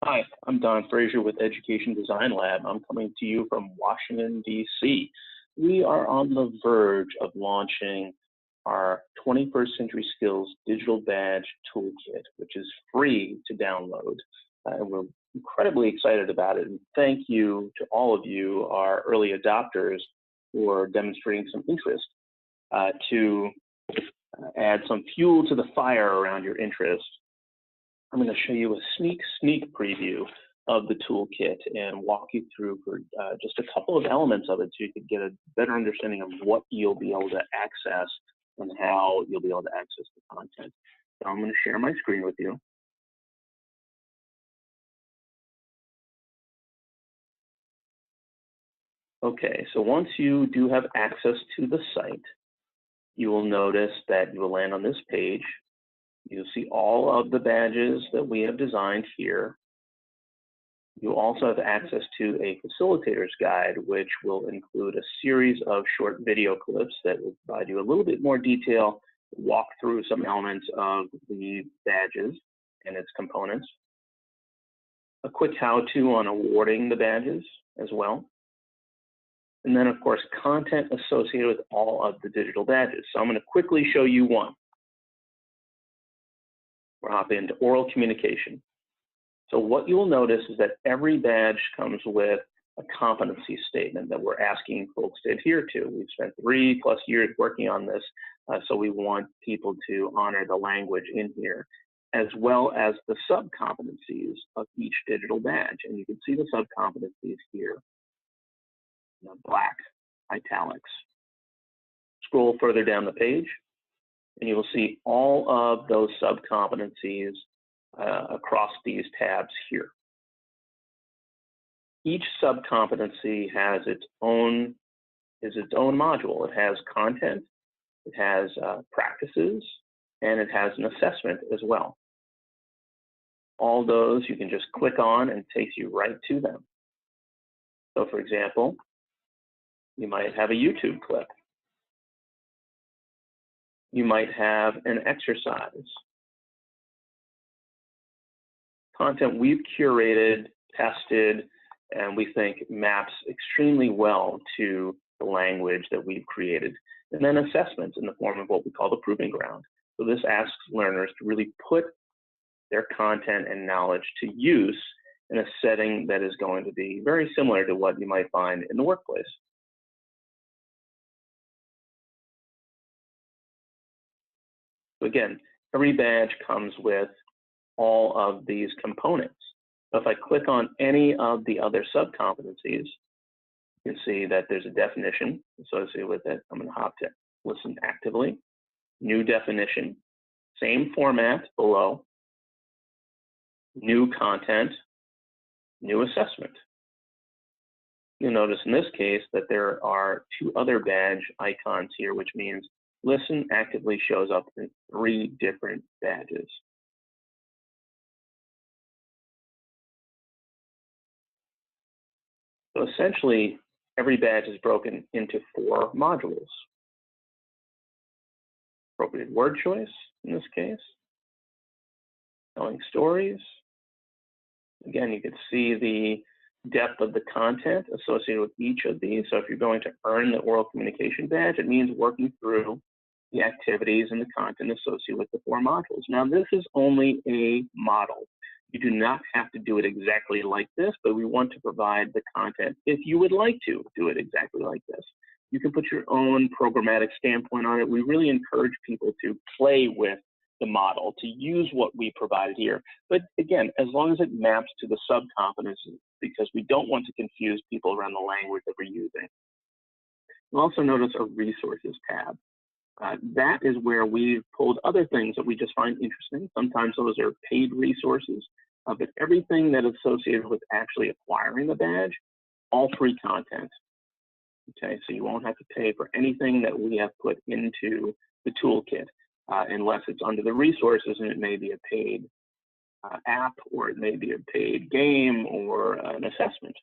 Hi, I'm Don Frazier with Education Design Lab. I'm coming to you from Washington, D.C. We are on the verge of launching our 21st Century Skills Digital Badge Toolkit, which is free to download. And we're incredibly excited about it. And thank you to all of you, our early adopters, for demonstrating some interest to add some fuel to the fire around your interest. I'm going to show you a sneak preview of the toolkit and walk you through for just a couple of elements of it so you can get a better understanding of what you'll be able to access and how you'll be able to access the content. So I'm going to share my screen with you. Okay, so once you do have access to the site, you will notice that you will land on this page. You'll see all of the badges that we have designed here. You'll also have access to a facilitator's guide, which will include a series of short video clips that will provide you a little bit more detail, walk through some elements of the badges and its components. A quick how-to on awarding the badges as well. And then, of course, content associated with all of the digital badges. So I'm going to quickly show you one. We'll hop into oral communication. So what you'll notice is that every badge comes with a competency statement that we're asking folks to adhere to. We've spent 3+ years working on this, so we want people to honor the language in here, as well as the sub-competencies of each digital badge. And you can see the sub-competencies here, black, italics. Scroll further down the page, and you will see all of those sub-competencies across these tabs here. Each sub-competency has its own module. It has content, it has practices, and it has an assessment as well. All those you can just click on and it takes you right to them. So for example, you might have a YouTube clip. You might have an exercise. Content we've curated, tested, and we think maps extremely well to the language that we've created. And then assessments in the form of what we call the proving ground. So this asks learners to really put their content and knowledge to use in a setting that is going to be very similar to what you might find in the workplace. So again, every badge comes with all of these components. So if I click on any of the other sub-competencies, you can see that there's a definition associated with it. I'm going to hop to listen actively, new definition, same format below, new content, new assessment. You'll notice in this case that there are 2 other badge icons here, which means listen actively shows up in 3 different badges. So essentially, every badge is broken into 4 modules. Appropriate word choice, in this case. Telling stories. Again, you can see the depth of the content associated with each of these. So if you're going to earn the oral communication badge, it means working through the activities and the content associated with the 4 modules. Now, this is only a model. You do not have to do it exactly like this, but we want to provide the content if you would like to do it exactly like this. You can put your own programmatic standpoint on it. We really encourage people to play with the model, to use what we provided here. But again, as long as it maps to the sub-competencies, because we don't want to confuse people around the language that we're using. You'll also notice a resources tab. That is where we've pulled other things that we just find interesting. Sometimes those are paid resources, but everything that is associated with actually acquiring the badge, all free content. Okay, so you won't have to pay for anything that we have put into the toolkit, unless it's under the resources and it may be a paid app, or it may be a paid game or an assessment.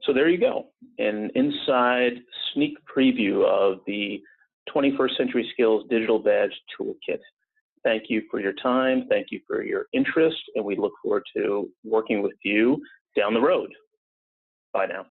So there you go, an inside sneak preview of the 21st Century Skills Digital Badge Toolkit. Thank you for your time. Thank you for your interest, and we look forward to working with you down the road. Bye now.